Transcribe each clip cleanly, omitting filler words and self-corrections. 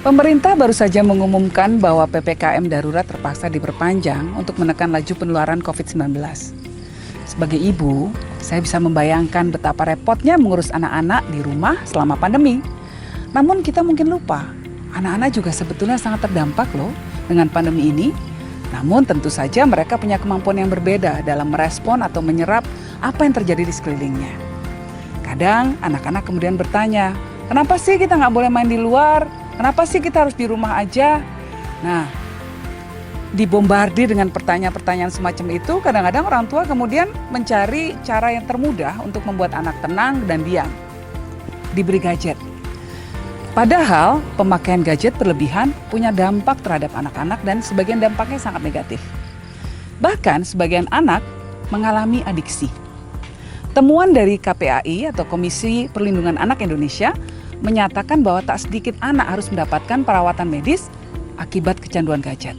Pemerintah baru saja mengumumkan bahwa PPKM darurat terpaksa diperpanjang untuk menekan laju penularan COVID-19. Sebagai ibu, saya bisa membayangkan betapa repotnya mengurus anak-anak di rumah selama pandemi. Namun kita mungkin lupa, anak-anak juga sebetulnya sangat terdampak loh dengan pandemi ini. Namun tentu saja mereka punya kemampuan yang berbeda dalam merespon atau menyerap apa yang terjadi di sekelilingnya. Kadang anak-anak kemudian bertanya, kenapa sih kita nggak boleh main di luar? Kenapa sih kita harus di rumah aja? Nah, dibombardir dengan pertanyaan-pertanyaan semacam itu, kadang-kadang orang tua kemudian mencari cara yang termudah untuk membuat anak tenang dan diam. Diberi gadget. Padahal pemakaian gadget berlebihan punya dampak terhadap anak-anak dan sebagian dampaknya sangat negatif. Bahkan sebagian anak mengalami adiksi. Temuan dari KPAI atau Komisi Perlindungan Anak Indonesia menyatakan bahwa tak sedikit anak harus mendapatkan perawatan medis akibat kecanduan gadget.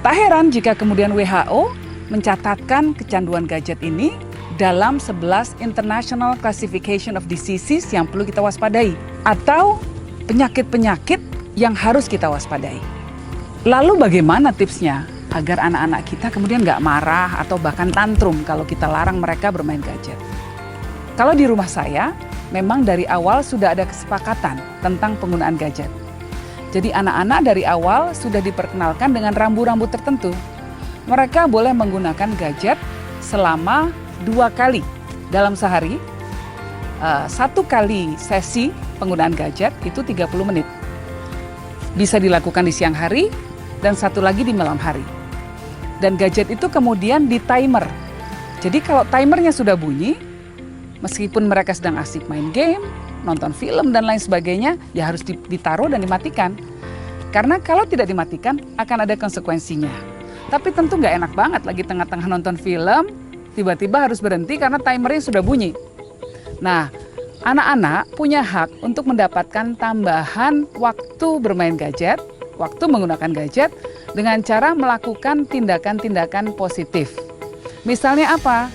Tak heran jika kemudian WHO mencatatkan kecanduan gadget ini dalam 11 International Classification of Diseases yang perlu kita waspadai atau penyakit-penyakit yang harus kita waspadai. Lalu bagaimana tipsnya agar anak-anak kita kemudian nggak marah atau bahkan tantrum kalau kita larang mereka bermain gadget? Kalau di rumah saya, memang dari awal sudah ada kesepakatan tentang penggunaan gadget. Jadi anak-anak dari awal sudah diperkenalkan dengan rambu-rambu tertentu. Mereka boleh menggunakan gadget selama 2 kali dalam sehari. 1 kali sesi penggunaan gadget itu 30 menit. Bisa dilakukan di siang hari dan 1 lagi di malam hari. Dan gadget itu kemudian di timer. Jadi kalau timernya sudah bunyi, meskipun mereka sedang asik main game, nonton film dan lain sebagainya, ya harus ditaruh dan dimatikan. Karena kalau tidak dimatikan akan ada konsekuensinya. Tapi tentu nggak enak banget lagi tengah-tengah nonton film, tiba-tiba harus berhenti karena timernya sudah bunyi. Nah, anak-anak punya hak untuk mendapatkan tambahan waktu bermain gadget, waktu menggunakan gadget dengan cara melakukan tindakan-tindakan positif. Misalnya apa?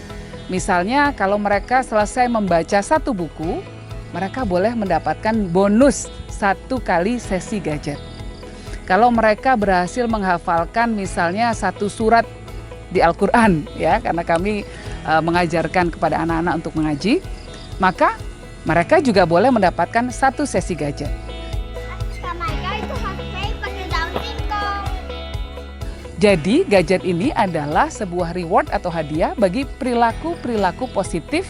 Misalnya kalau mereka selesai membaca 1 buku, mereka boleh mendapatkan bonus 1 kali sesi gadget. Kalau mereka berhasil menghafalkan misalnya 1 surat di Al-Quran, ya, karena kami mengajarkan kepada anak-anak untuk mengaji, maka mereka juga boleh mendapatkan 1 sesi gadget. Jadi gadget ini adalah sebuah reward atau hadiah bagi perilaku-perilaku positif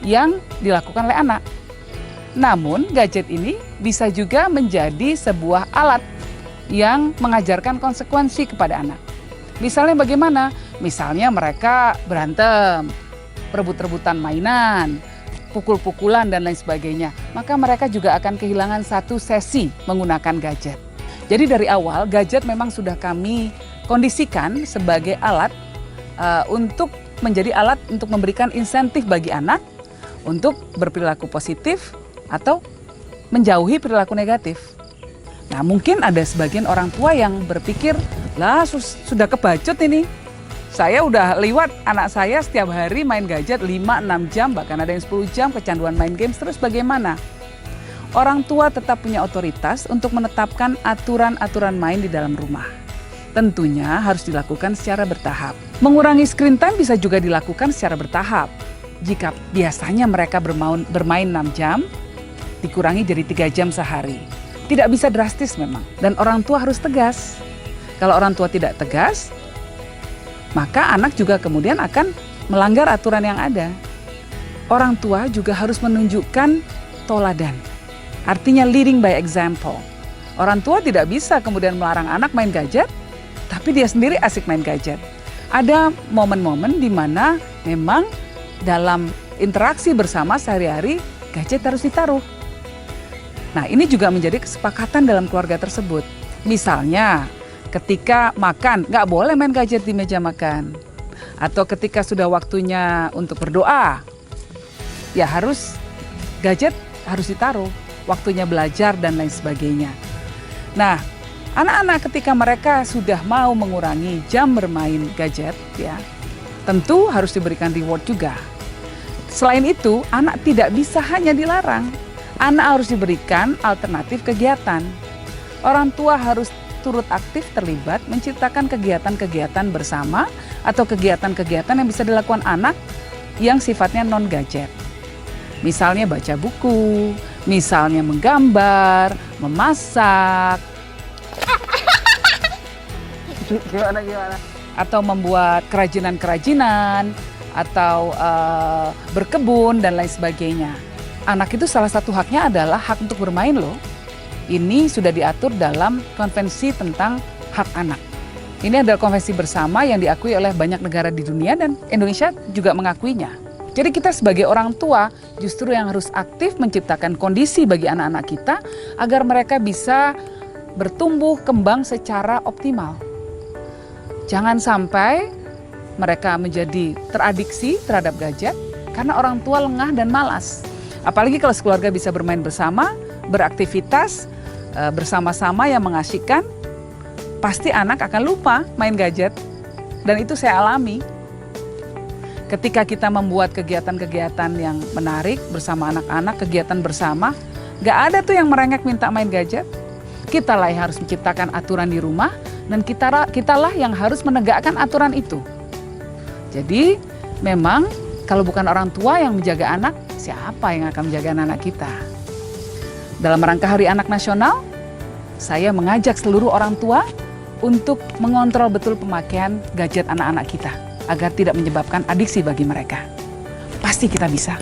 yang dilakukan oleh anak. Namun gadget ini bisa juga menjadi sebuah alat yang mengajarkan konsekuensi kepada anak. Misalnya bagaimana? Misalnya mereka berantem, rebut-rebutan mainan, pukul-pukulan dan lain sebagainya. Maka mereka juga akan kehilangan 1 sesi menggunakan gadget. Jadi dari awal gadget memang sudah kami kondisikan sebagai alat untuk menjadi alat untuk memberikan insentif bagi anak untuk berperilaku positif atau menjauhi perilaku negatif. Nah, mungkin ada sebagian orang tua yang berpikir, lah sudah kebacut ini. Saya udah liwat anak saya setiap hari main gadget 5-6 jam, bahkan ada yang 10 jam kecanduan main games, terus bagaimana? Orang tua tetap punya otoritas untuk menetapkan aturan-aturan main di dalam rumah. Tentunya harus dilakukan secara bertahap. Mengurangi screen time bisa juga dilakukan secara bertahap. Jika biasanya mereka bermain 6 jam, dikurangi jadi 3 jam sehari. Tidak bisa drastis memang, dan orang tua harus tegas. Kalau orang tua tidak tegas, maka anak juga kemudian akan melanggar aturan yang ada. Orang tua juga harus menunjukkan toladan, artinya leading by example. Orang tua tidak bisa kemudian melarang anak main gadget, tapi dia sendiri asik main gadget. Ada momen-momen di mana memang dalam interaksi bersama sehari-hari, gadget harus ditaruh. Nah, ini juga menjadi kesepakatan dalam keluarga tersebut. Misalnya, ketika makan, nggak boleh main gadget di meja makan. Atau ketika sudah waktunya untuk berdoa, ya gadget harus ditaruh. Waktunya belajar dan lain sebagainya. Nah, anak-anak ketika mereka sudah mau mengurangi jam bermain gadget, ya, tentu harus diberikan reward juga. Selain itu, anak tidak bisa hanya dilarang. Anak harus diberikan alternatif kegiatan. Orang tua harus turut aktif terlibat menciptakan kegiatan-kegiatan bersama atau kegiatan-kegiatan yang bisa dilakukan anak yang sifatnya non-gadget. Misalnya baca buku, misalnya menggambar, memasak, gimana? Atau membuat kerajinan-kerajinan, atau berkebun dan lain sebagainya. Anak itu salah satu haknya adalah hak untuk bermain loh. Ini sudah diatur dalam konvensi tentang hak anak. Ini adalah konvensi bersama yang diakui oleh banyak negara di dunia dan Indonesia juga mengakuinya. Jadi kita sebagai orang tua justru yang harus aktif menciptakan kondisi bagi anak-anak kita agar mereka bisa bertumbuh kembang secara optimal. Jangan sampai mereka menjadi teradiksi terhadap gadget karena orang tua lengah dan malas. Apalagi kalau sekeluarga bisa bermain bersama, beraktivitas bersama-sama yang mengasyikkan, pasti anak akan lupa main gadget. Dan itu saya alami. Ketika kita membuat kegiatan-kegiatan yang menarik bersama anak-anak, kegiatan bersama, gak ada tuh yang merengek minta main gadget. Kitalah yang harus menciptakan aturan di rumah dan kitalah yang harus menegakkan aturan itu. Jadi memang kalau bukan orang tua yang menjaga anak, siapa yang akan menjaga anak-anak kita? Dalam rangka Hari Anak Nasional, saya mengajak seluruh orang tua untuk mengontrol betul pemakaian gadget anak-anak kita agar tidak menyebabkan adiksi bagi mereka. Pasti kita bisa.